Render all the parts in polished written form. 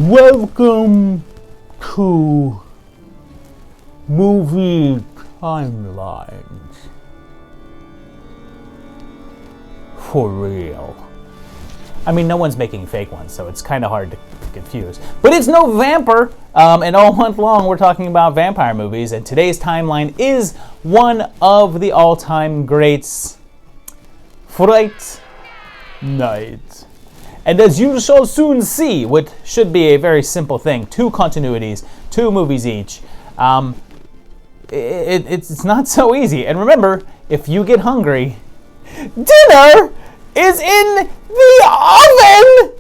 Welcome to movie timelines. For real. I mean, no one's making fake ones, so it's kind of hard to confuse. But it's No-VAMP-ber, and all month long we're talking about vampire movies, and today's timeline is one of the all-time greats, Fright Night. And as you shall soon see, what should be a very simple thing, 2 continuities, 2 movies each, it's not so easy. And remember, if you get hungry, dinner is in the oven!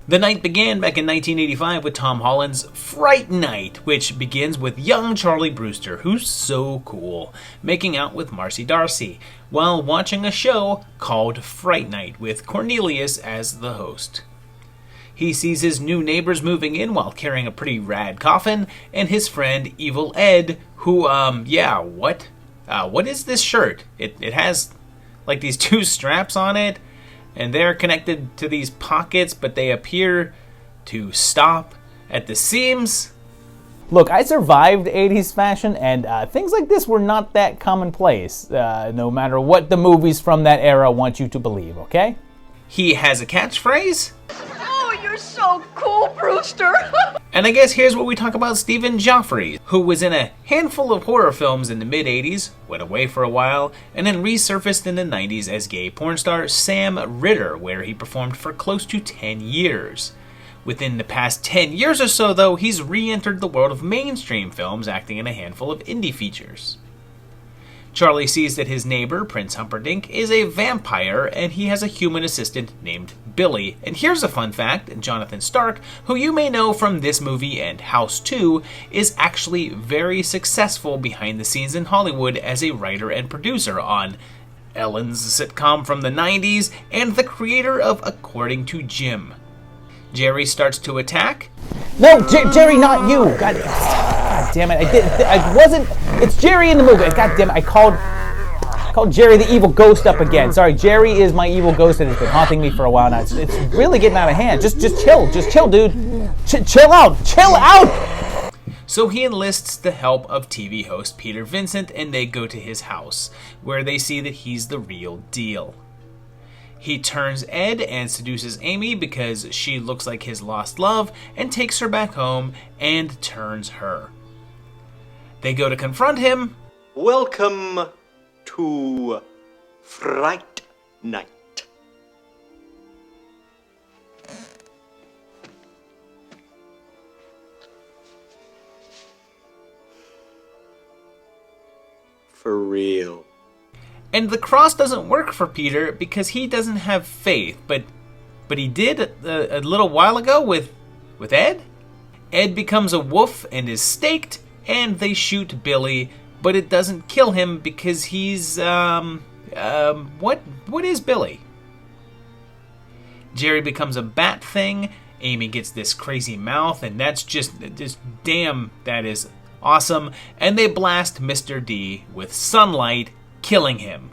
The night began back in 1985 with Tom Holland's Fright Night, which begins with young Charlie Brewster, who's so cool, making out with Marcy Darcy, while watching a show called Fright Night with Cornelius as the host. He sees his new neighbors moving in while carrying a pretty rad coffin, and his friend Evil Ed, who, what is this shirt? It has, like, these 2 straps on it, and they're connected to these pockets, but they appear to stop at the seams. Look, I survived 80s fashion, and things like this were not that commonplace, no matter what the movies from that era want you to believe, okay? He has a catchphrase. Oh, you're so cool, Brewster! And I guess here's where we talk about Stephen Geoffrey, who was in a handful of horror films in the mid-80s, went away for a while, and then resurfaced in the 90s as gay porn star Sam Ritter, where he performed for close to 10 years. Within the past 10 years or so, though, he's re-entered the world of mainstream films, acting in a handful of indie features. Charlie sees that his neighbor, Prince Humperdinck, is a vampire, and he has a human assistant named Billy. And here's a fun fact, Jonathan Stark, who you may know from this movie and House 2, is actually very successful behind the scenes in Hollywood as a writer and producer on Ellen's sitcom from the 90s, and the creator of According to Jim. Jerry starts to attack. No, Jerry, not you! God damn it, I wasn't, it's Jerry in the movie. God damn it, I called Jerry the evil ghost up again. Sorry, Jerry is my evil ghost and it's been haunting me for a while now. It's really getting out of hand. Just chill, dude. Chill out! So he enlists the help of TV host Peter Vincent, and they go to his house, where they see that he's the real deal. He turns Ed and seduces Amy because she looks like his lost love, and takes her back home and turns her. They go to confront him. Welcome to Fright Night. For real. And the cross doesn't work for Peter because he doesn't have faith, but he did a little while ago with Ed. Ed becomes a wolf and is staked, and they shoot Billy, but it doesn't kill him because he's what is Billy? Jerry becomes a bat thing. Amy gets this crazy mouth, and that's just damn, that is awesome. And they blast Mr. D with sunlight, killing him,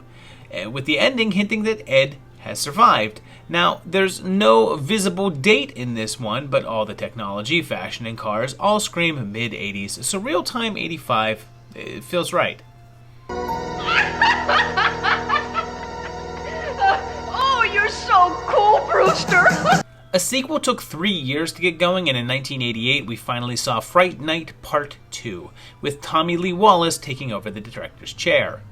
with the ending hinting that Ed has survived. Now, there's no visible date in this one, but all the technology, fashion, and cars all scream mid-80s, so real-time 85 it feels right. Oh, you're so cool, Brewster! A sequel took 3 years to get going, and in 1988 we finally saw Fright Night Part 2, with Tommy Lee Wallace taking over the director's chair.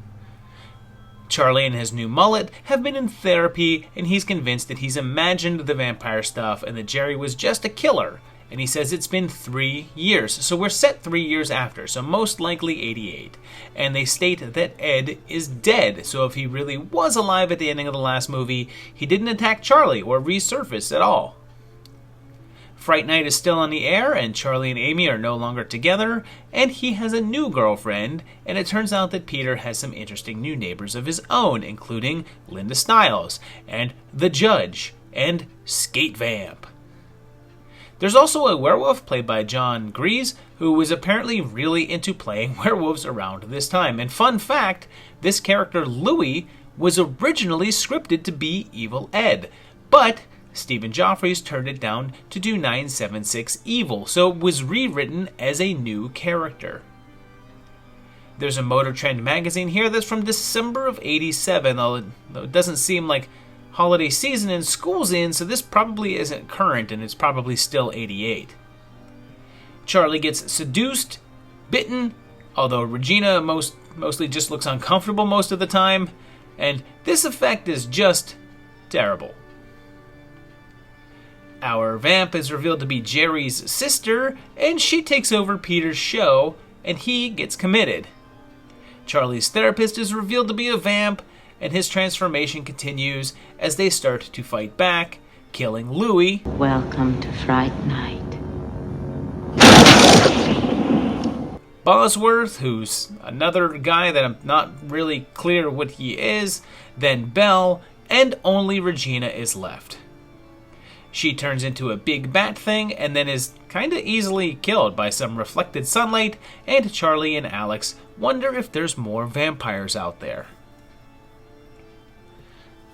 Charlie and his new mullet have been in therapy, and he's convinced that he's imagined the vampire stuff and that Jerry was just a killer, and he says it's been 3 years, so we're set 3 years after, so most likely 88, and they state that Ed is dead, so if he really was alive at the ending of the last movie, he didn't attack Charlie or resurface at all. Fright Night is still on the air, and Charlie and Amy are no longer together, and he has a new girlfriend, and it turns out that Peter has some interesting new neighbors of his own, including Linda Stiles, and The Judge, and Skate Vamp. There's also a werewolf played by John Grease, who was apparently really into playing werewolves around this time. And fun fact, this character Louie was originally scripted to be Evil Ed, but Stephen Joffrey's turned it down to do 976 Evil, so it was rewritten as a new character. There's a Motor Trend magazine here that's from December of 87, though it doesn't seem like holiday season and school's in, so this probably isn't current and it's probably still 88. Charlie gets seduced, bitten, although Regina mostly just looks uncomfortable most of the time, and this effect is just terrible. Our vamp is revealed to be Jerry's sister, and she takes over Peter's show, and he gets committed. Charlie's therapist is revealed to be a vamp, and his transformation continues as they start to fight back, killing Louis. Welcome to Fright Night. Bosworth, who's another guy that I'm not really clear what he is, then Belle, and only Regina is left. She turns into a big bat thing and then is kinda easily killed by some reflected sunlight, and Charlie and Alex wonder if there's more vampires out there.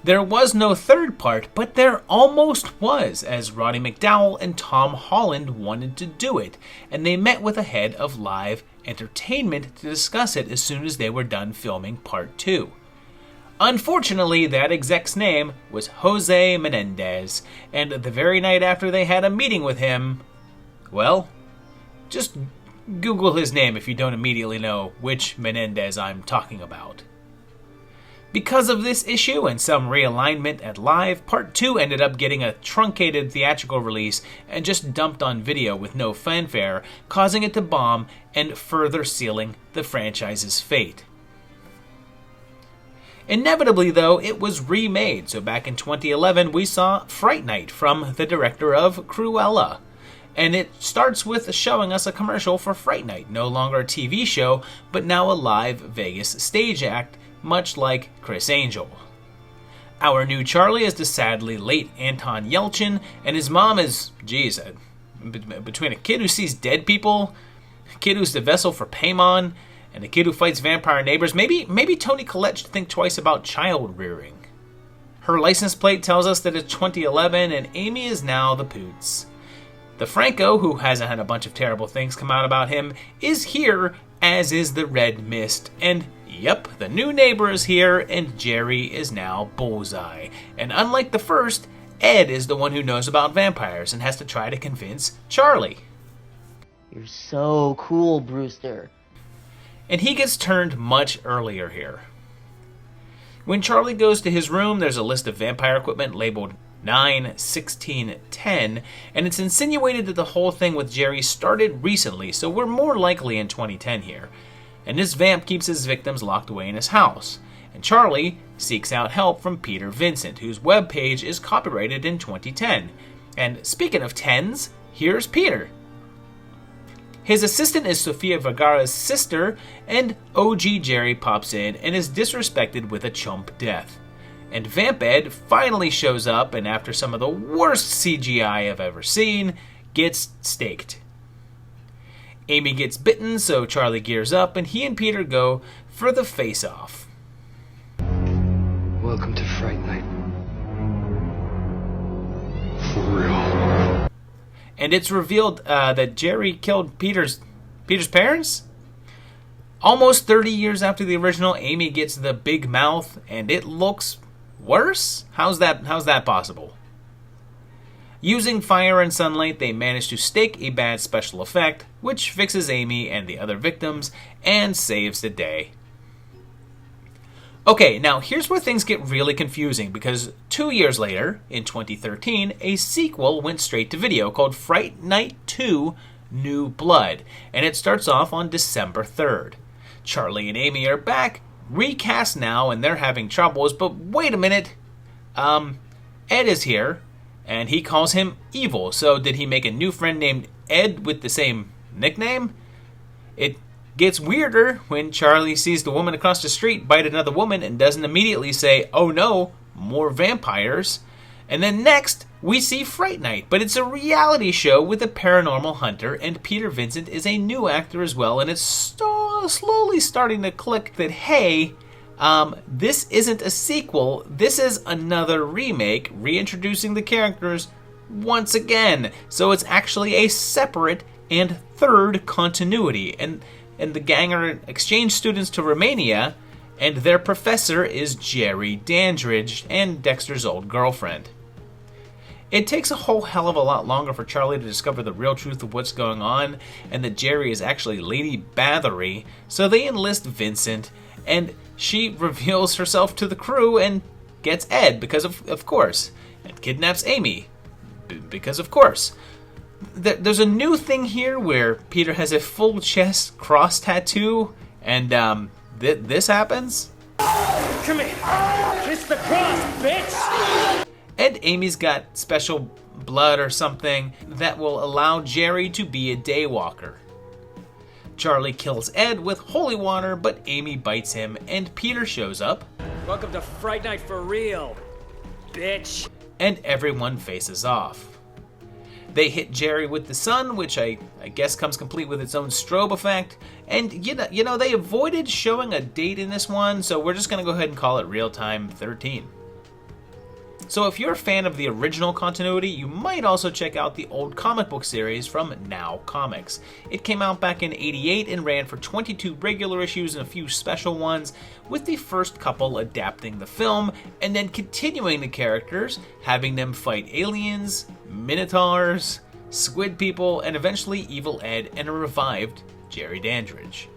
There was no third part, but there almost was, as Roddy McDowall and Tom Holland wanted to do it, and they met with a head of live entertainment to discuss it as soon as they were done filming part 2. Unfortunately, that exec's name was Jose Menendez, and the very night after they had a meeting with him, well, just Google his name if you don't immediately know which Menendez I'm talking about. Because of this issue and some realignment at live, part 2 ended up getting a truncated theatrical release and just dumped on video with no fanfare, causing it to bomb and further sealing the franchise's fate. Inevitably, though, it was remade, so back in 2011 we saw Fright Night from the director of Cruella. And it starts with showing us a commercial for Fright Night, no longer a TV show, but now a live Vegas stage act, much like Chris Angel. Our new Charlie is the sadly late Anton Yelchin, and his mom is, between a kid who sees dead people, a kid who's the vessel for Paimon, and a kid who fights vampire neighbors, maybe Toni Collette should think twice about child rearing. Her license plate tells us that it's 2011, and Amy is now the Poots. The Franco, who hasn't had a bunch of terrible things come out about him, is here, as is the Red Mist, and yep, the new neighbor is here, and Jerry is now Bullseye. And unlike the first, Ed is the one who knows about vampires and has to try to convince Charlie. You're so cool, Brewster. And he gets turned much earlier here. When Charlie goes to his room, there's a list of vampire equipment labeled 9, 16, 10, and it's insinuated that the whole thing with Jerry started recently, so we're more likely in 2010 here. And this vamp keeps his victims locked away in his house. And Charlie seeks out help from Peter Vincent, whose webpage is copyrighted in 2010. And speaking of tens, here's Peter. His assistant is Sofia Vergara's sister, and OG Jerry pops in and is disrespected with a chump death. And Vamp Ed finally shows up, and after some of the worst CGI I've ever seen, gets staked. Amy gets bitten, so Charlie gears up, and he and Peter go for the face-off. Welcome to Fright Night. For real. And it's revealed that Jerry killed Peter's parents? Almost 30 years after the original, Amy gets the big mouth, and it looks worse? How's that possible? Using fire and sunlight, they manage to stake a bad special effect, which fixes Amy and the other victims, and saves the day. Okay, now here's where things get really confusing, because 2 years later, in 2013, a sequel went straight to video called Fright Night 2: New Blood, and it starts off on December 3rd. Charlie and Amy are back, recast now, and they're having troubles, but wait a minute. Ed is here, and he calls him evil, so did he make a new friend named Ed with the same nickname? It gets weirder when Charlie sees the woman across the street bite another woman and doesn't immediately say, oh no, more vampires. And then next, we see Fright Night, but it's a reality show with a paranormal hunter, and Peter Vincent is a new actor as well, and it's slowly starting to click that, hey, This isn't a sequel. This is another remake, reintroducing the characters once again. So it's actually a separate and third continuity. And the gang are exchange students to Romania, and their professor is Jerry Dandridge and Dexter's old girlfriend. It takes a whole hell of a lot longer for Charlie to discover the real truth of what's going on, and that Jerry is actually Lady Bathory, so they enlist Vincent, and she reveals herself to the crew and gets Ed, because of course, and kidnaps Amy, because of course. There's a new thing here where Peter has a full chest cross tattoo, and this happens. Come here! Kiss the cross, bitch! And Amy's got special blood or something that will allow Jerry to be a daywalker. Charlie kills Ed with holy water, but Amy bites him, and Peter shows up. Welcome to Fright Night for real, bitch! And everyone faces off. They hit Jerry with the sun, which I guess comes complete with its own strobe effect. And you know they avoided showing a date in this one, so we're just going to go ahead and call it Real Time 13. So if you're a fan of the original continuity, you might also check out the old comic book series from Now Comics. It came out back in '88 and ran for 22 regular issues and a few special ones, with the first couple adapting the film and then continuing the characters, having them fight aliens, minotaurs, squid people, and eventually Evil Ed and a revived Jerry Dandridge.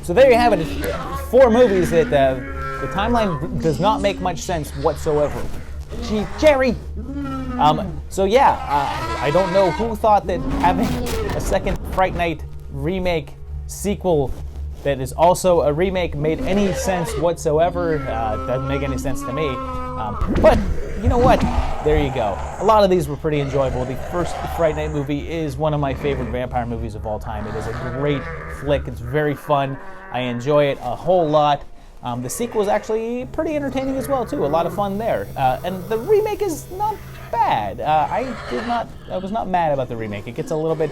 So there you have it. It's 4 movies that the timeline does not make much sense whatsoever. Gee, Jerry! So yeah, I don't know who thought that having a second Fright Night remake sequel that is also a remake made any sense whatsoever. Doesn't make any sense to me. But you know what? There you go. A lot of these were pretty enjoyable. The first Fright Night movie is one of my favorite vampire movies of all time. It is a great flick. It's very fun. I enjoy it a whole lot. The sequel is actually pretty entertaining as well too. A lot of fun there. And the remake is not bad. I was not mad about the remake. It gets a little bit,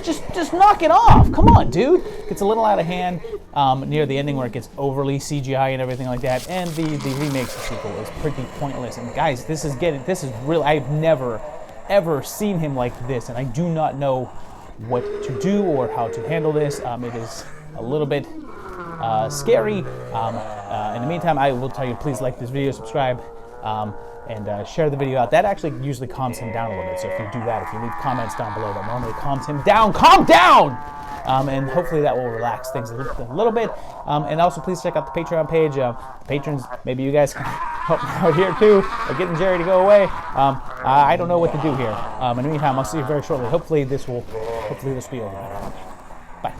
just knock it off. Come on, dude. It gets a little out of hand near the ending where it gets overly CGI and everything like that. And the remake's sequel is pretty pointless. And guys, this is real. I've never ever seen him like this, and I do not know what to do or how to handle this. It is a little bit scary. In the meantime, I will tell you, please like this video, subscribe, and share the video out. That actually usually calms him down a little bit. So if you do that, if you leave comments down below, that normally calms him down. Calm down! And hopefully that will relax things a little bit. And also please check out the Patreon page. Patrons, maybe you guys can help me out here too, getting Jerry to go away. I don't know what to do here. In the meantime, I'll see you very shortly. Hopefully this will be over. Bye.